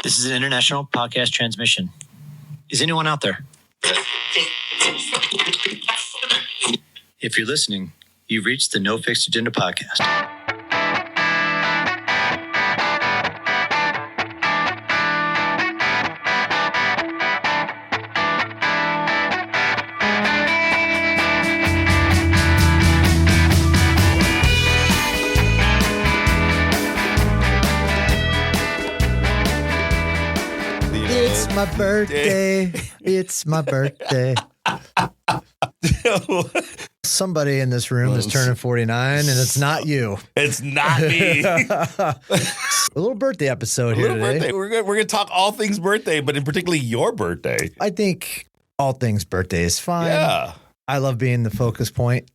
This is an international podcast transmission. Is anyone out there? If you're listening, you've reached the No Fixed Agenda podcast. It's my birthday. It's my birthday. Somebody in this room is turning 49, and it's not you. It's not me. A little birthday episode here today. Birthday. We're gonna talk all things birthday, but in particularly your birthday. I think all things birthday is fine. Yeah. I love being the focus point.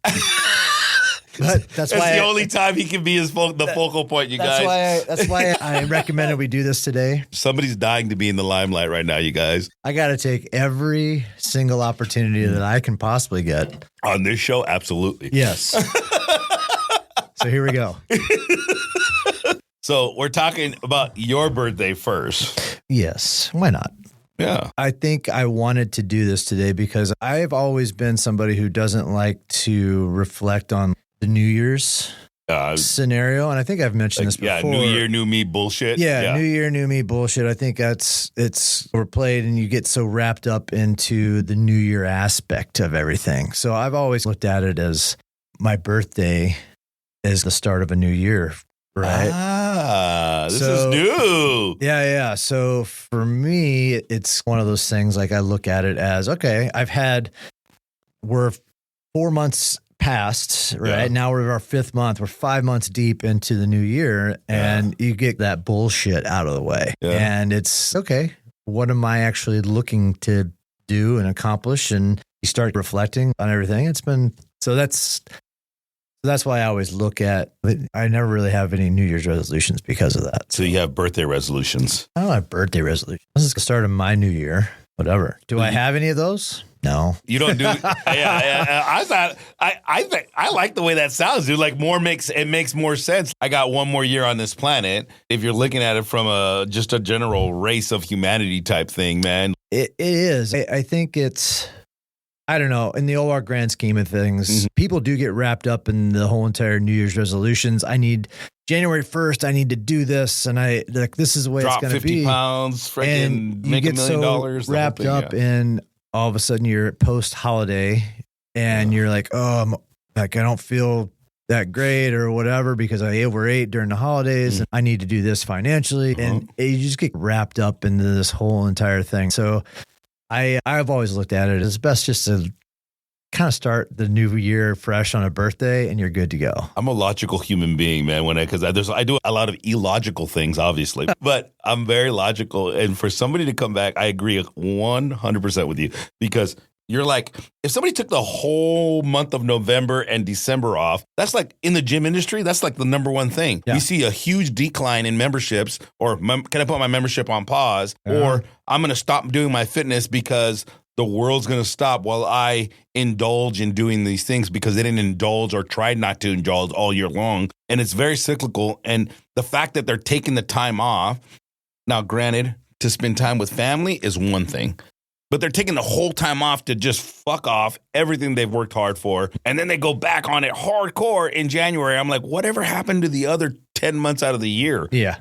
But that's why the only time he can be the focal point, you guys. That's why I recommended we do this today. Somebody's dying to be in the limelight right now, you guys. I got to take every single opportunity that I can possibly get. On this show, absolutely. Yes. So here we go. So we're talking about your birthday first. Yes. Why not? Yeah. I think I wanted to do this today because I've always been somebody who doesn't like to reflect on the New Year's scenario. And I think I've mentioned this before. Yeah, New Year, New Me bullshit. Yeah, New Year, New Me bullshit. I think it's overplayed and you get so wrapped up into the New Year aspect of everything. So I've always looked at it as my birthday is the start of a new year, right? This is new. Yeah. So for me, it's one of those things like I look at it as, okay, we're 4 months past, right? Yeah. Now we're our 5th month. We're 5 months deep into the new year, and you get that bullshit out of the way. Yeah. And it's okay. What am I actually looking to do and accomplish? And you start reflecting on everything. That's why I always look at, I never really have any New Year's resolutions because of that. So you have birthday resolutions. I don't have birthday resolutions. This is the start of my new year, whatever. Do I have any of those? No. You don't do. I like the way that sounds, dude. Like it makes more sense. I got one more year on this planet. If you're looking at it from just a general race of humanity type thing, man. It is. I think it's, I don't know, in the overall grand scheme of things, people do get wrapped up in the whole entire New Year's resolutions. I need January 1st, I need to do this, and this is the way it's going to be. Drop 50 pounds, freaking make $1 million. So wrapped up in all of a sudden you're post-holiday, and you're like, oh, I don't feel that great or whatever because I overate during the holidays, and I need to do this financially, and you just get wrapped up into this whole entire thing. So I've always looked at it as best just to kind of start the new year fresh on a birthday, and you're good to go. I'm a logical human being, man. Because I do a lot of illogical things, obviously, but I'm very logical. And for somebody to come back, I agree 100% with you, because you're like, if somebody took the whole month of November and December off, that's like in the gym industry, that's like the number one thing. Yeah. We see a huge decline in memberships, or can I put my membership on pause? Or I'm going to stop doing my fitness because the world's going to stop while I indulge in doing these things because they didn't indulge or tried not to indulge all year long. And it's very cyclical. And the fact that they're taking the time off, now granted, to spend time with family is one thing. But they're taking the whole time off to just fuck off everything they've worked hard for. And then they go back on it hardcore in January. I'm like, whatever happened to the other 10 months out of the year? Yeah.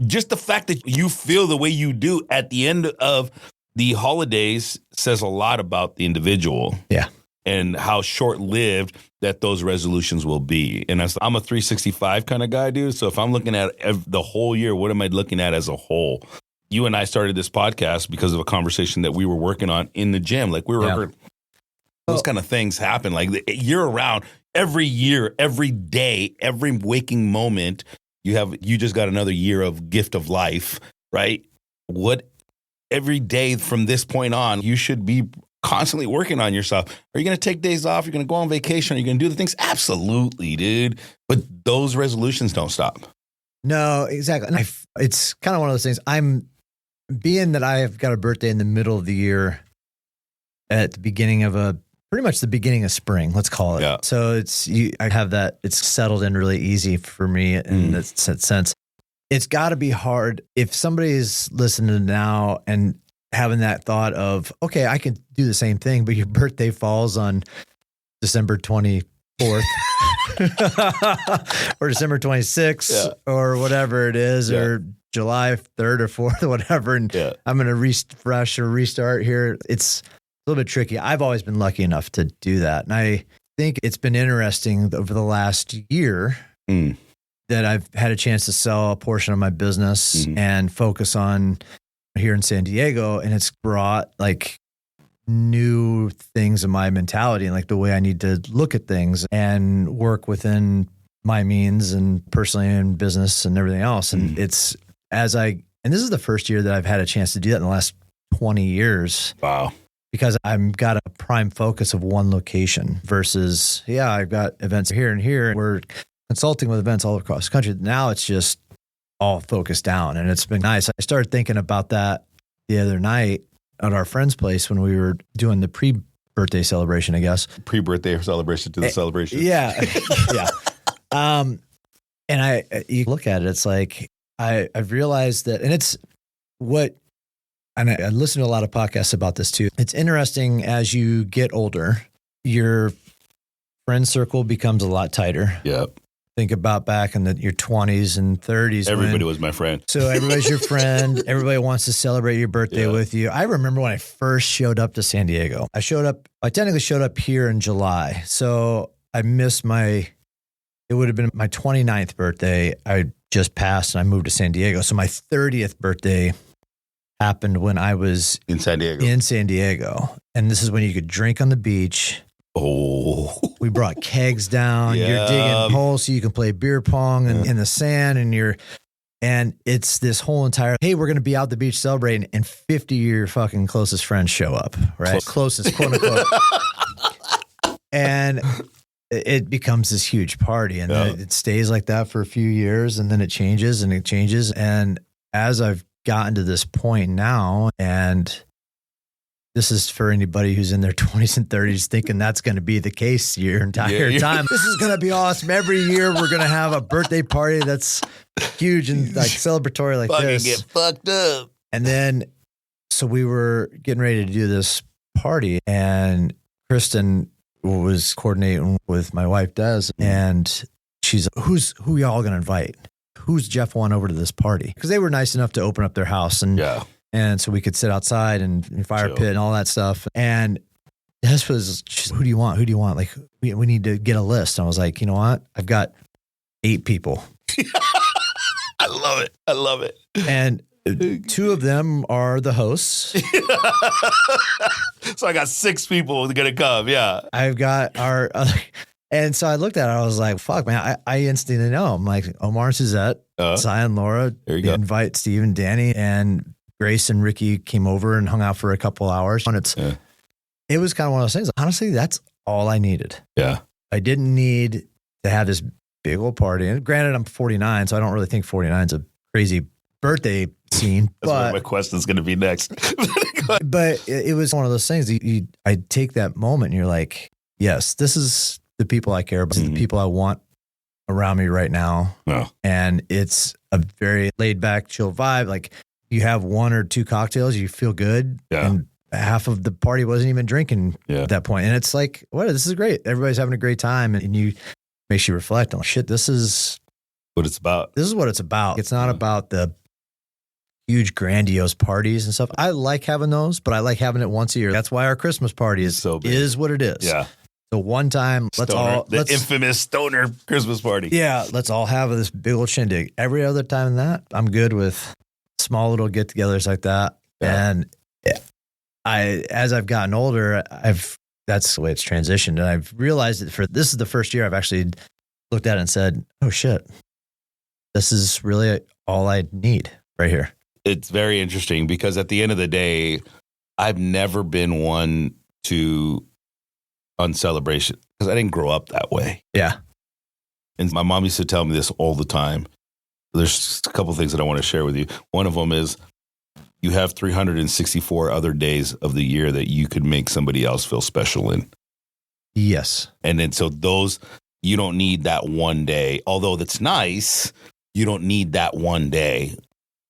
Just the fact that you feel the way you do at the end of the holidays says a lot about the individual. Yeah. And how short-lived that those resolutions will be. And I'm a 365 kind of guy, dude. So if I'm looking at the whole year, what am I looking at as a whole? You and I started this podcast because of a conversation that we were working on in the gym. Like those kind of things happen. Like year round, every year, every day, every waking moment, you just got another year of gift of life, right? Every day from this point on, you should be constantly working on yourself. Are you going to take days off? You're going to go on vacation? Are you going to do the things? Absolutely, dude. But those resolutions don't stop. No, exactly. And it's kind of one of those things. Being that I have got a birthday in the middle of the year at the beginning of pretty much the beginning of spring, let's call it. Yeah. So I have that, it's settled in really easy for me in that sense. it's got to be hard if somebody's listening now and having that thought of, okay, I can do the same thing, but your birthday falls on December 24th or December 26th or whatever it is, or July 3rd or 4th or whatever. And I'm going to refresh or restart here. It's a little bit tricky. I've always been lucky enough to do that. And I think it's been interesting over the last year that I've had a chance to sell a portion of my business and focus on here in San Diego. And it's brought like new things in my mentality and like the way I need to look at things and work within my means and personally in business and everything else. And it's and this is the first year that I've had a chance to do that in the last 20 years. Wow. Because I've got a prime focus of one location versus, I've got events here and here. We're consulting with events all across the country. Now it's just all focused down and it's been nice. I started thinking about that the other night at our friend's place when we were doing the pre-birthday celebration, I guess. Pre-birthday celebration to the celebration. Yeah. And you look at it, it's like, I've realized that, and it's and I listen to a lot of podcasts about this too. It's interesting as you get older, your friend circle becomes a lot tighter. Yep. Think about back in your 20s and 30s. Everybody was my friend. So everybody's your friend. Everybody wants to celebrate your birthday with you. I remember when I first showed up to San Diego. I technically showed up here in July. So I missed it would have been my 29th birthday. I just passed and I moved to San Diego. So my 30th birthday happened when I was in San Diego. And this is when you could drink on the beach. Oh, we brought kegs down. You're digging holes so you can play beer pong in the sand, and it's this whole entire, hey, we're going to be out the beach celebrating, and 50 of your fucking closest friends show up, right? Closest, quote unquote. And it becomes this huge party, and then it stays like that for a few years, and then it changes. And as I've gotten to this point now, and this is for anybody who's in their 20s and 30s thinking that's going to be the case your entire time. This is going to be awesome. Every year we're going to have a birthday party that's huge and like celebratory like fucking this. Get fucked up. And then, so we were getting ready to do this party, and Kristen was coordinating with my wife, Des, and she's like, who y'all going to invite? Who's Jeff want over to this party? Because they were nice enough to open up their house and so we could sit outside and fire pit and all that stuff. And this was, who do you want? Who do you want? Like, we need to get a list. And I was like, you know what? I've got 8 people. I love it. And 2 of them are the hosts. So I got 6 people going to come. Yeah. I've got our other, and so I looked at it. I was like, fuck, man, I instantly know. I'm like, Omar and Suzette, Cy and Laura, there you go. Invite Steve and Danny, and Grace and Ricky came over and hung out for a couple hours. And it was kind of one of those things. Honestly, that's all I needed. Yeah. I didn't need to have this big old party. And granted, I'm 49, so I don't really think 49 is a crazy birthday scene. That's what my question's going to be next. But it was one of those things. I take that moment and you're like, yes, this is the people I care about. This is the people I want around me right now. Oh. And it's a very laid back, chill vibe. Like, you have 1 or 2 cocktails, you feel good. Yeah. And half of the party wasn't even drinking at that point. And it's like, this is great. Everybody's having a great time. And makes you reflect on, shit, this is what it's about. This is what it's about. It's not about the huge grandiose parties and stuff. I like having those, but I like having it once a year. That's why our Christmas party is what it is. Yeah. So one time, the infamous stoner Christmas party. Yeah. Let's all have this big old shindig. Every other time than that, I'm good with small little get-togethers like that. Yeah. And as I've gotten older, that's the way it's transitioned. And I've realized that this is the first year I've actually looked at it and said, oh shit, this is really all I need right here. It's very interesting because at the end of the day, I've never been one on celebration because I didn't grow up that way. Yeah. And my mom used to tell me this all the time. There's a couple of things that I want to share with you. One of them is you have 364 other days of the year that you could make somebody else feel special in. Yes. And then so you don't need that one day, although that's nice, you don't need that one day,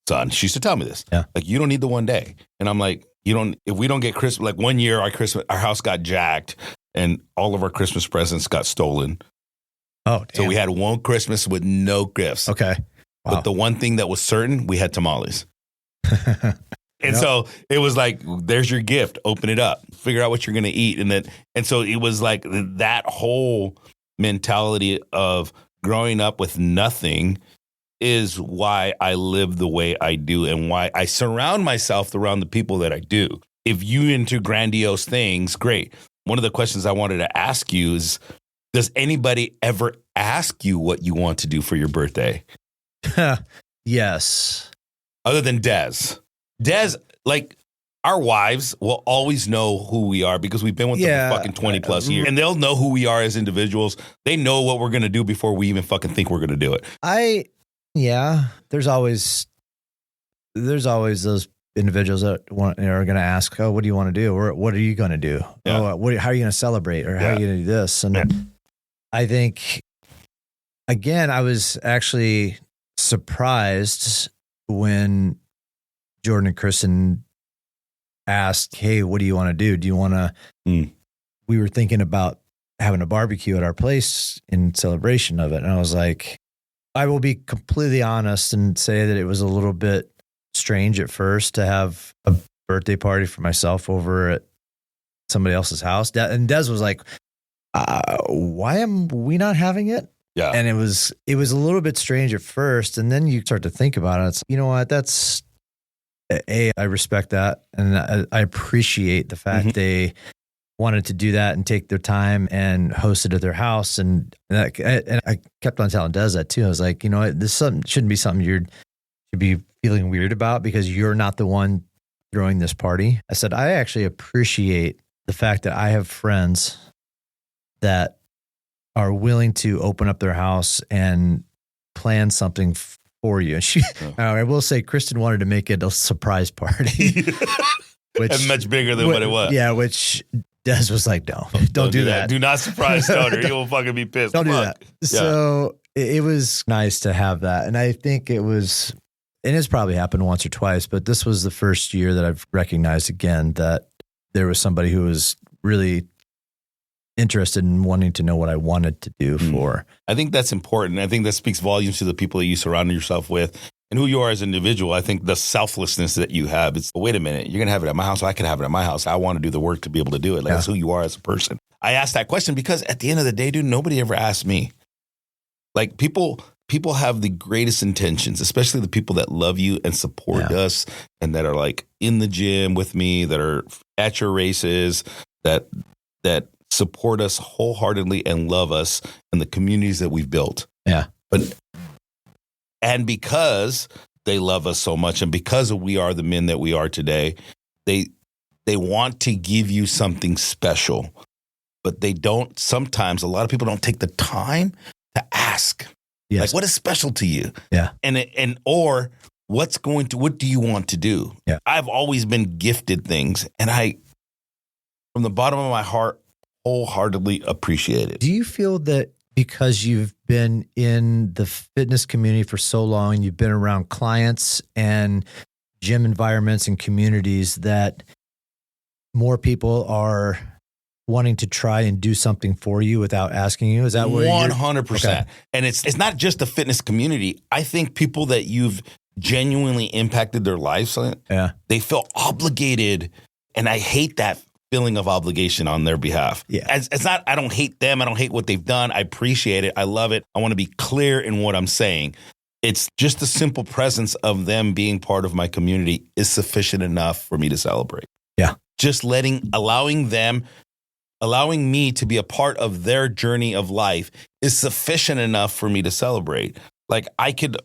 son. She used to tell me this. Yeah. Like, you don't need the one day. And I'm like, if we don't get Christmas, like one year our house got jacked and all of our Christmas presents got stolen. Oh, damn. So we had one Christmas with no gifts. Okay. Wow. But the one thing that was certain, we had tamales. And so it was like, there's your gift. Open it up. Figure out what you're going to eat. And so it was like that whole mentality of growing up with nothing is why I live the way I do and why I surround myself around the people that I do. If you into grandiose things, great. One of the questions I wanted to ask you is, does anybody ever ask you what you want to do for your birthday? Yes. Other than Des. Des, like, our wives will always know who we are because we've been with them for fucking 20 plus years. And they'll know who we are as individuals. They know what we're going to do before we even fucking think we're going to do it. There's always those individuals that are going to ask, oh, what do you want to do? Or what are you going to do? Yeah. Oh, how are you going to celebrate? Or how are you going to do this? And I think, again, I was actually surprised when Jordan and Kristen asked, hey, what do you want to do? Do you want to, we were thinking about having a barbecue at our place in celebration of it. And I was like, I will be completely honest and say that it was a little bit strange at first to have a birthday party for myself over at somebody else's house. And Des was like, why am we not having it? Yeah. And it was a little bit strange at first. And then you start to think about it. It's, you know what, I respect that. And I appreciate the fact they wanted to do that and take their time and host it at their house. And I kept on telling Des that too. I was like, you know what, this shouldn't be something you should be feeling weird about because you're not the one throwing this party. I said, I actually appreciate the fact that I have friends that are willing to open up their house and plan something for you. And I will say, Kristen wanted to make it a surprise party, which and much bigger than what it was. Yeah, which Des was like, no, don't do that. Do not surprise Stoner. You will fucking be pissed. Don't do that. Yeah. So it was nice to have that. And I think it was, and it's probably happened once or twice, but this was the first year that I've recognized again that there was somebody who was really interested in wanting to know what I wanted to do for. I think that's important. I think that speaks volumes to the people that you surround yourself with and who you are as an individual. I think the selflessness that you have, it's, wait a minute, you're going to have it at my house. I can have it at my house. I want to do the work to be able to do it. Like, that's who you are as a person. I asked that question because at the end of the day, dude, nobody ever asked me. Like, people have the greatest intentions, especially the people that love you and support us and that are like in the gym with me, that are at your races, that support us wholeheartedly and love us and the communities that we've built. Yeah. And because they love us so much and because we are the men that we are today, they want to give you something special, but they don't. Sometimes a lot of people don't take the time to ask. Yes. Like, what is special to you? Yeah. Or what do you want to do? Yeah. I've always been gifted things, and I, from the bottom of my heart, wholeheartedly appreciate it. Do you feel that because you've been in the fitness community for so long, you've been around clients and gym environments and communities, that more people are wanting to try and do something for you without asking you? Is that where 100%? Okay. And it's not just the fitness community. I think people that you've genuinely impacted their lives, they feel obligated, and I hate that feeling of obligation on their behalf. Yeah. It's not, I don't hate them. I don't hate what they've done. I appreciate it. I love it. I want to be clear in what I'm saying. It's just the simple presence of them being part of my community is sufficient enough for me to celebrate. Yeah. Just allowing me to be a part of their journey of life is sufficient enough for me to celebrate. Like,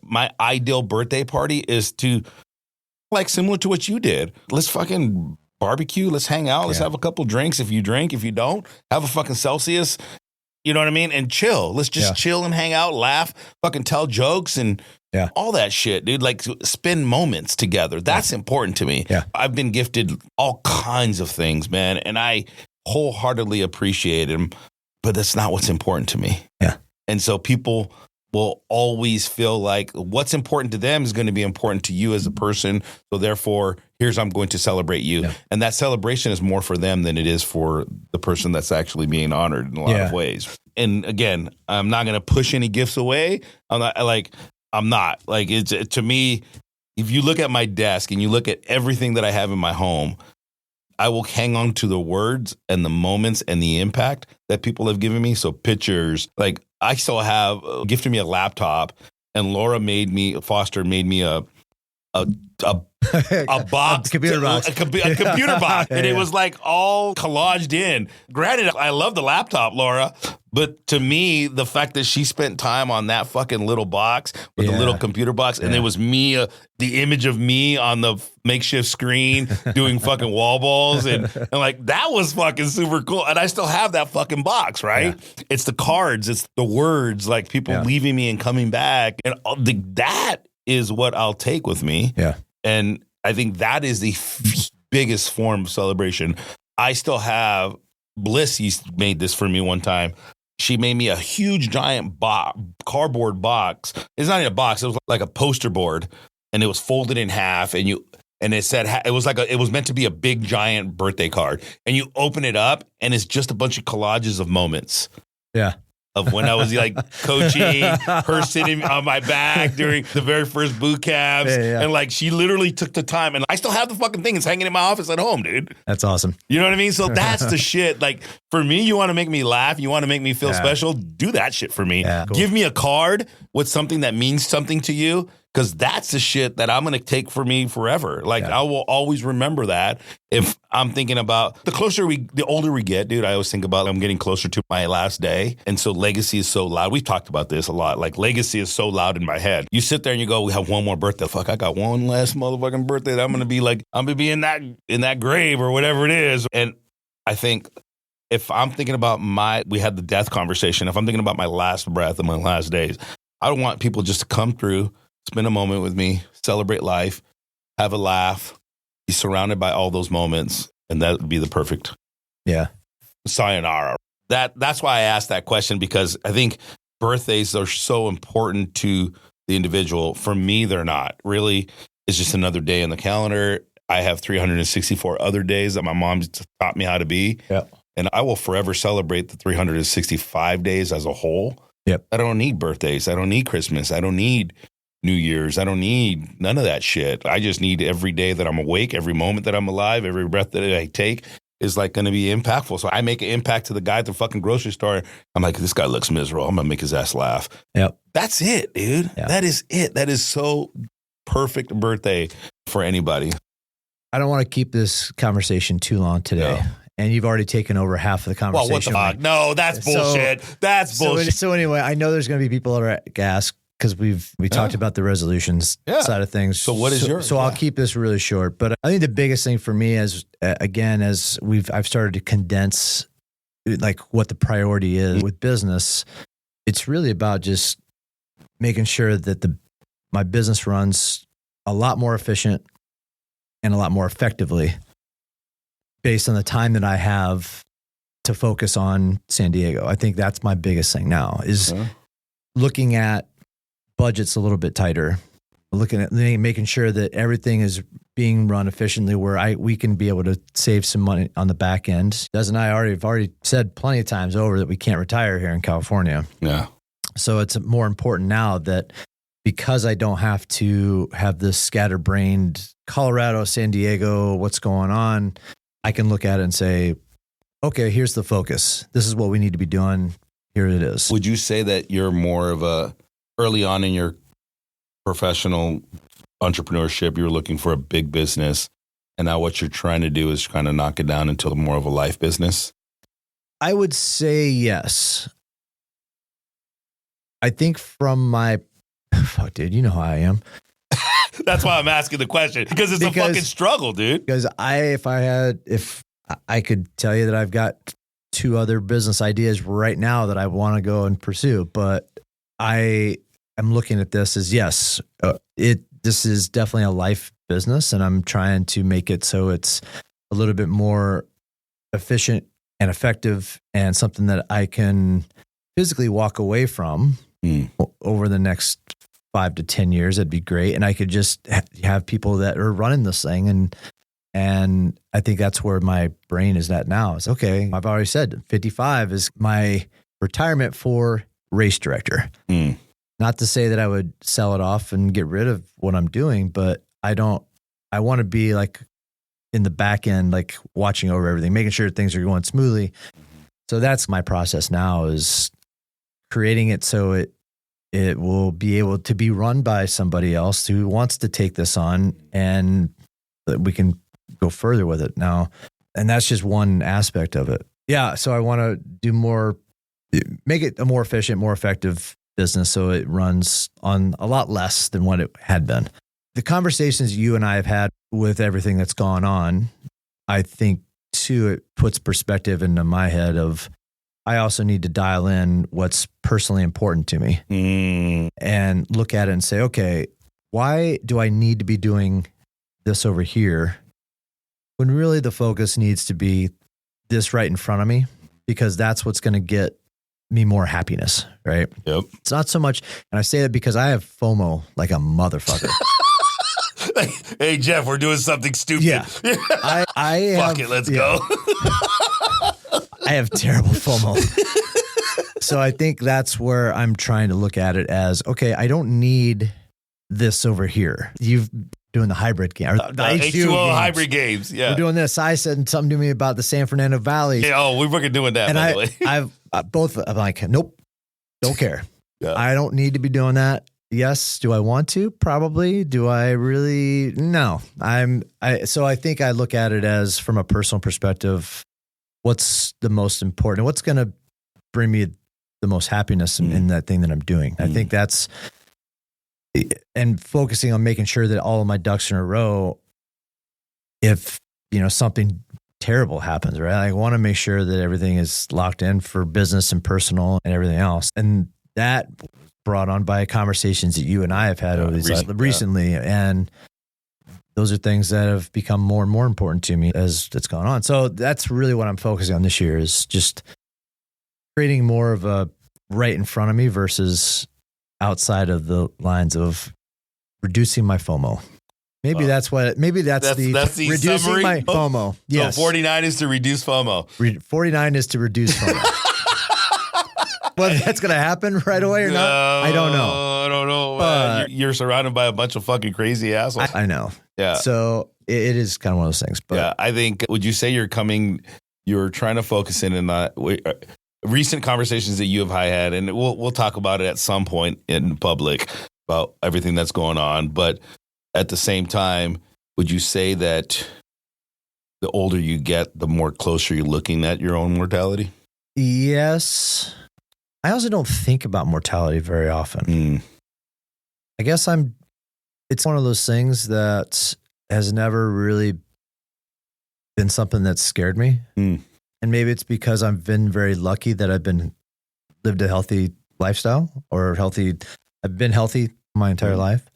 my ideal birthday party is to, like, similar to what you did. Let's fucking barbecue. Let's hang out. Let's have a couple drinks. If you drink, if you don't, have a fucking Celsius. You know what I mean? And chill. Let's just chill and hang out, laugh, fucking tell jokes and all that shit, dude. Like, spend moments together. That's important to me. Yeah. I've been gifted all kinds of things, man. And I wholeheartedly appreciate them, but that's not what's important to me. Yeah. And so people will always feel like what's important to them is going to be important to you as a person. So therefore, I'm going to celebrate you. Yeah. And that celebration is more for them than it is for the person that's actually being honored in a lot of ways. And again, I'm not going to push any gifts away. I'm not like it's to me, if you look at my desk and you look at everything that I have in my home, I will hang on to the words and the moments and the impact that people have given me. So pictures, like I still have gifted me a laptop, and Foster made me a box, a computer box, a computer box, and it was like all collaged in. Granted, I love the laptop, Laura, but to me, the fact that she spent time on that fucking little box with the little computer box, and it was me, the image of me on the makeshift screen doing fucking wall balls, and like that was fucking super cool. And I still have that fucking box, right? Yeah. It's the cards, it's the words, like people leaving me and coming back, and that is what I'll take with me. Yeah. And I think that is the biggest form of celebration. I still have Bliss made this for me one time. She made me a huge giant cardboard box. It's not even a box. It was like a poster board, and it was folded in half, and it said it was meant to be a big giant birthday card. And you open it up, and it's just a bunch of collages of moments. Yeah. Of when I was like coaching, her sitting on my back during the very first boot camps. And like she literally took the time, and I still have the fucking thing. It's hanging in my office at home, dude. That's awesome. You know what I mean? So that's the shit. Like for me, you want to make me laugh, you want to make me feel special, do that shit for me. Yeah, cool. Give me a card with something that means something to you. Because that's the shit that I'm going to take for me forever. Like I will always remember that. If I'm thinking about the older we get, dude, I always think about I'm getting closer to my last day. And so legacy is so loud. We've talked about this a lot. Like legacy is so loud in my head. You sit there and you go, we have one more birthday. Fuck, I got one last motherfucking birthday that I'm going to be like, I'm going to be in that grave or whatever it is. And I think if I'm thinking about we had the death conversation. If I'm thinking about my last breath and my last days, I don't want people just to come through, spend a moment with me, celebrate life, have a laugh, be surrounded by all those moments, and that would be the perfect sayonara. That's why I asked that question, because I think birthdays are so important to the individual. For me, they're not. Really, it's just another day in the calendar. I have 364 other days that my mom taught me how to be. Yep. And I will forever celebrate the 365 days as a whole. Yep. I don't need birthdays. I don't need Christmas. I don't need New Year's. I don't need none of that shit. I just need every day that I'm awake, every moment that I'm alive, every breath that I take is like going to be impactful. So I make an impact to the guy at the fucking grocery store. I'm like, this guy looks miserable. I'm going to make his ass laugh. Yep. That's it, dude. Yep. That is it. That is so perfect birthday for anybody. I don't want to keep this conversation too long today. No. And you've already taken over half of the conversation. Well, what the fuck? No, that's bullshit. That's bullshit. So anyway, I know there's going to be people that are asked, because we talked about the resolutions side of things. So what is yours? So I'll keep this really short. But I think the biggest thing for me is, again, as I've started to condense like what the priority is with business, it's really about just making sure that my business runs a lot more efficient and a lot more effectively based on the time that I have to focus on San Diego. I think that's my biggest thing now is looking at budget's a little bit tighter, looking at making sure that everything is being run efficiently where we can be able to save some money on the back end. Des and I have already said plenty of times over that we can't retire here in California. Yeah. So it's more important now that because I don't have to have this scatterbrained Colorado, San Diego, what's going on, I can look at it and say, okay, here's the focus. This is what we need to be doing. Here it is. Would you say that you're more of early on in your professional entrepreneurship, you were looking for a big business, and now what you're trying to do is kind of knock it down into more of a life business? I would say yes. I think from my, fuck, dude, you know how I am. That's why I'm asking the question, because it's a fucking struggle, dude. Because if I could tell you that I've got 2 other business ideas right now that I want to go and pursue, but I'm looking at this as yes, this is definitely a life business, and I'm trying to make it so it's a little bit more efficient and effective and something that I can physically walk away from over the next 5 to 10 years. It'd be great. And I could just have people that are running this thing. And I think that's where my brain is at now. It's okay. I've already said 55 is my retirement for race director. Not to say that I would sell it off and get rid of what I'm doing, but I want to be like in the back end, like watching over everything, making sure things are going smoothly. So that's my process now, is creating it so it will be able to be run by somebody else who wants to take this on, and that we can go further with it now. And that's just one aspect of it. Yeah. So I want to do more, make it a more efficient, more effective business, so it runs on a lot less than what it had been. The conversations you and I have had with everything that's gone on, I think too, it puts perspective into my head of, I also need to dial in what's personally important to me and look at it and say, okay, why do I need to be doing this over here when really the focus needs to be this right in front of me? Because that's what's going to get me more happiness, right? Yep. It's not so much, and I say that because I have FOMO like a motherfucker. Hey, Jeff, we're doing something stupid. Yeah. I Fuck it, let's go. I have terrible FOMO. So I think that's where I'm trying to look at it as, okay, I don't need this over here. You've doing the hybrid game, or the H2O hybrid games. Yeah. We're doing this. I said something to me about the San Fernando Valley. Yeah, we're fucking doing that, by the way. I'm like, nope, don't care. Yeah. I don't need to be doing that. Yes. Do I want to? Probably. Do I really? No. So I think I look at it as, from a personal perspective, what's the most important? What's going to bring me the most happiness in that thing that I'm doing? I think that's, and focusing on making sure that all of my ducks in a row, if, something terrible happens, right? I want to make sure that everything is locked in for business and personal and everything else. And that brought on by conversations that you and I have had over these recently. And those are things that have become more and more important to me as it's gone on. So that's really what I'm focusing on this year, is just creating more of a right in front of me versus outside of the lines of reducing my FOMO. Maybe that's the reducing summary? my FOMO. Yes. So 49 is to reduce FOMO. 49 is to reduce FOMO. Whether that's going to happen right away or not, I don't know. I don't know. You're surrounded by a bunch of fucking crazy assholes. I know. Yeah. So it is kind of one of those things. But yeah, I think, would you say you're trying to focus in on recent conversations that you have had, and we'll talk about it at some point in public about everything that's going on. But at the same time, would you say that the older you get, the more closer you're looking at your own mortality? Yes. I also don't think about mortality very often. I guess it's one of those things that has never really been something that scared me. And maybe it's because I've been very lucky that I've lived a healthy lifestyle, I've been healthy my entire life.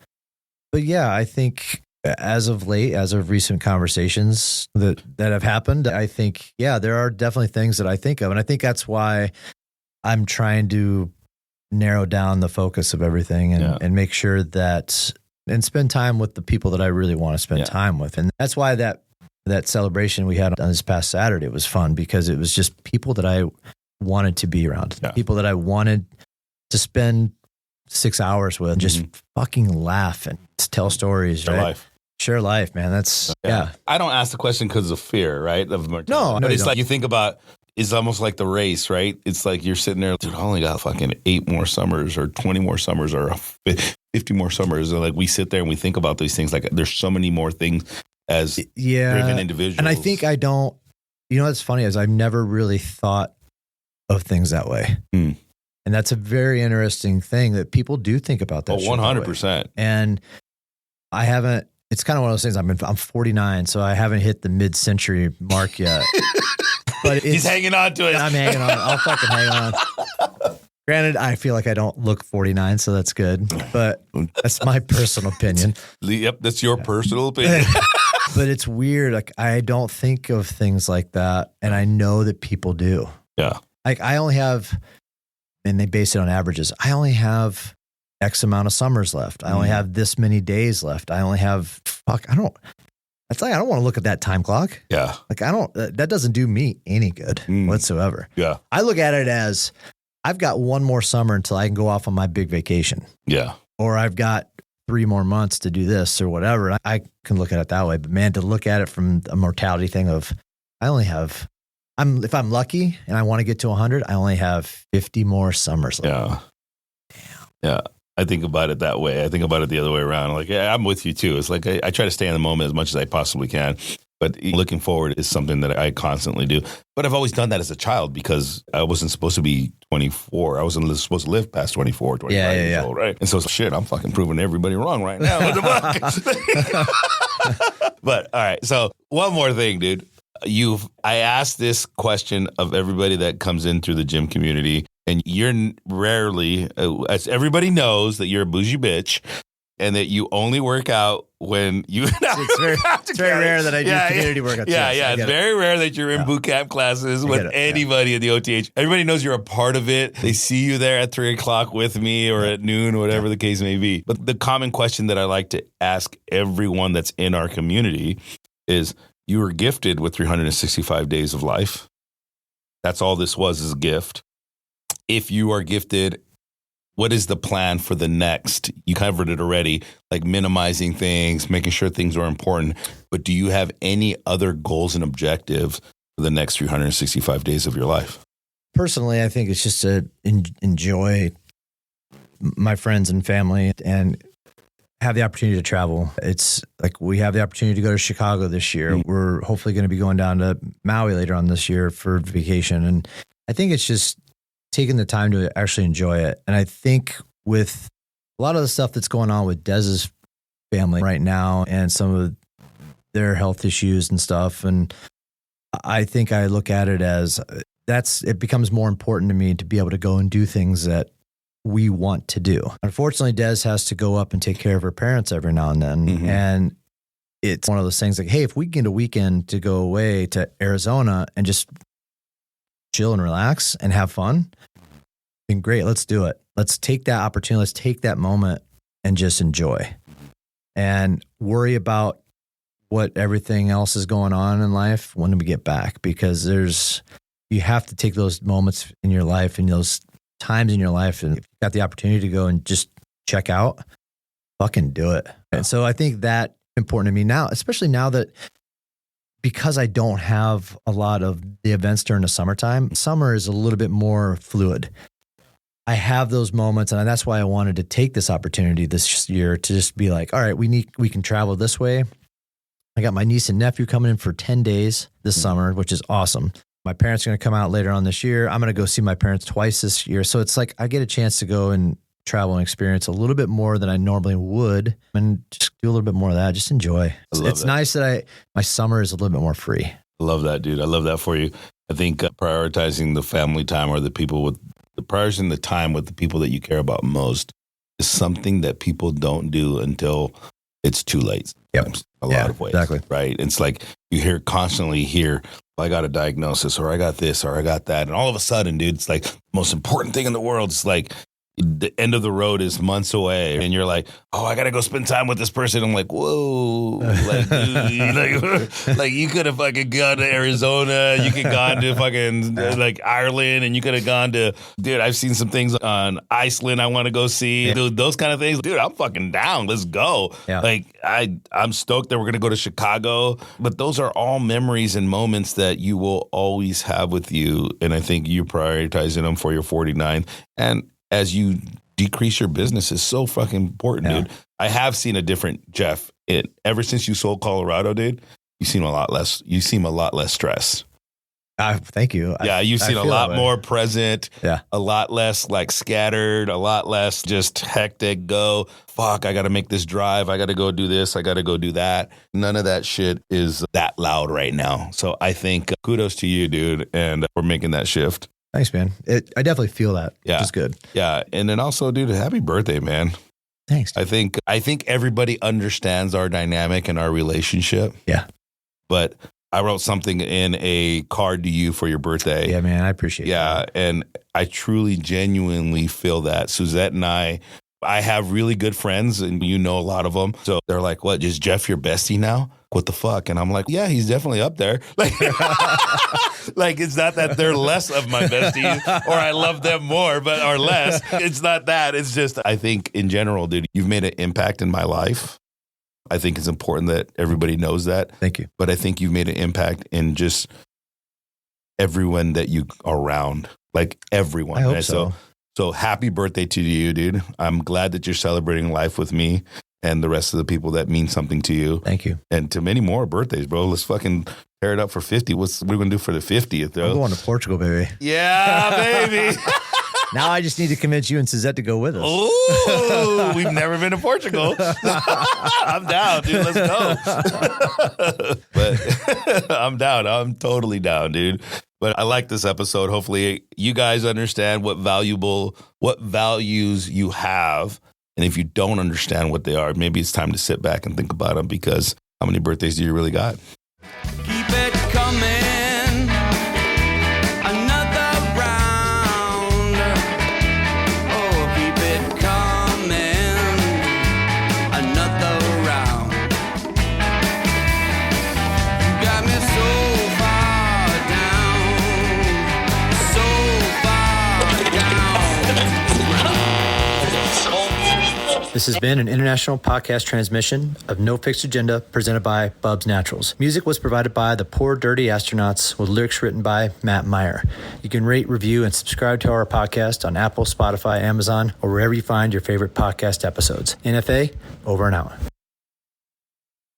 But yeah, I think as of recent conversations that have happened, I think, yeah, there are definitely things that I think of. And I think that's why I'm trying to narrow down the focus of everything and make sure that, and spend time with the people that I really want to spend time with. And that's why that celebration we had on this past Saturday was fun, because it was just people that I wanted to be around, people that I wanted to spend 6 hours with, and just fucking laugh and tell stories, Share life, man. That's, I don't ask the question because of fear, right? Of mortality. No, it's like you think about, it's almost like the race, right? It's like you're sitting there, dude, I only got fucking 8 more summers or 20 more summers or 50 more summers. And like we sit there and we think about these things, like there's so many more things as driven individuals. And I think what's funny is I've never really thought of things that way. And that's a very interesting thing that people do think about that. 100%. And I haven't, it's kind of one of those things. I'm 49, so I haven't hit the mid-century mark yet. But he's hanging on to it. I'm hanging on. I'll fucking hang on. Granted, I feel like I don't look 49, so that's good. But that's my personal opinion. Yep, that's your personal opinion. But it's weird. Like, I don't think of things like that, and I know that people do. Yeah. Like, I only have and they base it on averages. I only have X amount of summers left. I only have this many days left. I only have, I don't want to look at that time clock. Yeah. Like that doesn't do me any good whatsoever. Yeah. I look at it as I've got one more summer until I can go off on my big vacation. Yeah. Or I've got 3 more months to do this or whatever. I can look at it that way. But man, to look at it from a mortality thing of if I'm lucky and I want to get to 100, I only have 50 more summers left. Yeah. Damn. Yeah. I think about it that way. I think about it the other way around. Like, yeah, I'm with you too. It's like I try to stay in the moment as much as I possibly can. But looking forward is something that I constantly do. But I've always done that as a child because I wasn't supposed to be 24. I wasn't supposed to live past 24, 25 years old, right? And so shit, I'm fucking proving everybody wrong right now. What the fuck? But all right. So one more thing, dude. I asked this question of everybody that comes in through the gym community, and you're rarely, as everybody knows, that you're a bougie bitch, and that you only work out when you. It's very rare that I do community workouts. Yeah. It's very rare that you're in boot camp classes with anybody in the OTH. Everybody knows you're a part of it. They see you there at 3 o'clock with me or at noon, whatever the case may be. But the common question that I like to ask everyone that's in our community is, you were gifted with 365 days of life. That's all this was, is a gift. If you are gifted, what is the plan for the next? You covered it already, like minimizing things, making sure things are important. But do you have any other goals and objectives for the next 365 days of your life? Personally, I think it's just to enjoy my friends and family and have the opportunity to travel. It's like we have the opportunity to go to Chicago this year. We're hopefully going to be going down to Maui later on this year for vacation. And I think it's just taking the time to actually enjoy it. And I think with a lot of the stuff that's going on with Dez's family right now and some of their health issues and stuff, and I think I look at it as it becomes more important to me to be able to go and do things that we want to do. Unfortunately, Des has to go up and take care of her parents every now and then. Mm-hmm. And it's one of those things like, hey, if we get a weekend to go away to Arizona and just chill and relax and have fun, then great, let's do it. Let's take that opportunity. Let's take that moment and just enjoy and worry about what everything else is going on in life when we get back, because you have to take those moments in your life and those times in your life, and if you've got the opportunity to go and just check out, fucking do it. And so I think that's important to me now, especially now that because I don't have a lot of the events during the summertime, summer is a little bit more fluid. I have those moments, and that's why I wanted to take this opportunity this year to just be like, all right, we can travel this way. I got my niece and nephew coming in for 10 days this summer, which is awesome. My parents are going to come out later on this year. I'm going to go see my parents twice this year. So it's like I get a chance to go and travel and experience a little bit more than I normally would and just do a little bit more of that. Just enjoy. It's nice that my summer is a little bit more free. I love that, dude. I love that for you. I think prioritizing the family time or prioritizing the time with the people that you care about most is something that people don't do until it's too late. Yep. A lot of ways. Exactly. Right. It's like you constantly hear, I got a diagnosis or I got this or I got that. And all of a sudden, dude, it's like the most important thing in the world. It's like the end of the road is months away. And you're like, oh, I got to go spend time with this person. I'm like, whoa. Like, dude, like you could have fucking gone to Arizona. You could have gone to fucking like Ireland, and you could have gone to, dude, I've seen some things on Iceland I want to go see. Yeah. Dude, those kind of things. Dude, I'm fucking down. Let's go. Yeah. Like I'm stoked that we're going to go to Chicago. But those are all memories and moments that you will always have with you. And I think you prioritizing them for your 49th. And as you decrease your business is so fucking important, dude. I have seen a different Jeff. Ever since you sold Colorado, dude, you seem a lot less stressed. Thank you. Yeah, you've seen a lot more present. Yeah, a lot less like scattered. A lot less just hectic. Go, fuck! I got to make this drive. I got to go do this. I got to go do that. None of that shit is that loud right now. So I think kudos to you, dude, and for making that shift. Thanks, man. I definitely feel that. Yeah. Which is good. Yeah. And then also, dude, happy birthday, man. Thanks. Dude. I think everybody understands our dynamic and our relationship. Yeah. But I wrote something in a card to you for your birthday. Yeah, man, I appreciate that. Yeah, and I truly, genuinely feel that. Suzette and I have really good friends, and you know a lot of them. So they're like, what, is Jeff your bestie now? What the fuck? And I'm like, yeah, he's definitely up there. Like, like it's not that they're less of my besties or I love them more, or less. It's not that. It's just, I think in general, dude, you've made an impact in my life. I think it's important that everybody knows that. Thank you. But I think you've made an impact in just everyone that you are around, like everyone. I hope right? so. So happy birthday to you, dude. I'm glad that you're celebrating life with me and the rest of the people that mean something to you. Thank you. And to many more birthdays, bro. Let's fucking tear it up for 50. What are we going to do for the 50th, though? I'm going to Portugal, baby. Yeah, baby. Now I just need to convince you and Suzette to go with us. Ooh, we've never been to Portugal. I'm down, dude. Let's go. But I'm down. I'm totally down, dude. But I like this episode. Hopefully you guys understand what values you have. And if you don't understand what they are, maybe it's time to sit back and think about them, because how many birthdays do you really got? Keep it coming. Another round. Oh, keep it coming. Another round. You got me so far down. So far down. This has been an international podcast transmission of No Fixed Agenda presented by Bubs Naturals. Music was provided by the Poor Dirty Astronauts with lyrics written by Matt Meyer. You can rate, review, and subscribe to our podcast on Apple, Spotify, Amazon, or wherever you find your favorite podcast episodes. NFA, over and out.